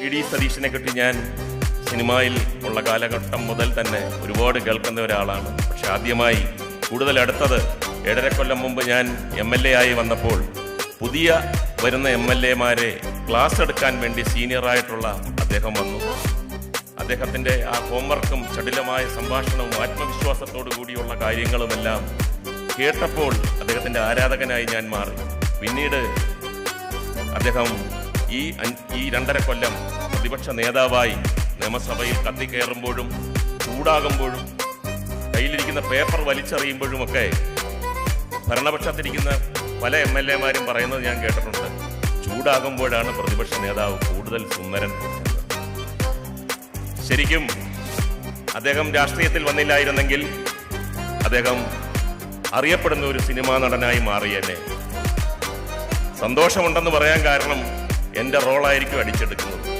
PD സതീശനെ പറ്റി ഞാൻ സിനിമയിൽ ഉള്ള കാലഘട്ടം മുതൽ തന്നെ ഒരുപാട് കേൾക്കുന്ന ഒരാളാണ്. പക്ഷെ ആദ്യമായി കൂടുതൽ അടുത്തത് 7.5 കൊല്ലം മുമ്പ് ഞാൻ MLA ആയി വന്നപ്പോൾ പുതിയ വരുന്ന MLA-മാരെ ക്ലാസ് എടുക്കാൻ വേണ്ടി സീനിയറായിട്ടുള്ള അദ്ദേഹം വന്നു. അദ്ദേഹത്തിൻ്റെ ആ ഹോംവർക്കും ചടുലമായ സംഭാഷണവും ആത്മവിശ്വാസത്തോടു കൂടിയുള്ള കാര്യങ്ങളുമെല്ലാം കേട്ടപ്പോൾ അദ്ദേഹത്തിൻ്റെ ആരാധകനായി ഞാൻ മാറി. പിന്നീട് അദ്ദേഹം ഈ 2.5 കൊല്ലം പ്രതിപക്ഷ നേതാവായി നിയമസഭയിൽ കത്തിക്കയറുമ്പോഴും ചൂടാകുമ്പോഴും കയ്യിലിരിക്കുന്ന പേപ്പർ വലിച്ചെറിയുമ്പോഴുമൊക്കെ ഭരണപക്ഷത്തിരിക്കുന്ന പല MLA-മാരും പറയുന്നത് ഞാൻ കേട്ടിട്ടുണ്ട്, ചൂടാകുമ്പോഴാണ് പ്രതിപക്ഷ നേതാവ് കൂടുതൽ സുന്ദരൻ. ശരിക്കും അദ്ദേഹം രാഷ്ട്രീയത്തിൽ വന്നില്ലായിരുന്നെങ്കിൽ അദ്ദേഹം അറിയപ്പെടുന്ന ഒരു സിനിമാ നടനായി മാറിയെന്നെ. സന്തോഷമുണ്ടെന്ന് പറയാൻ കാരണം എൻ്റെ റോളായിരിക്കും അടിച്ചെടുക്കുന്നത്.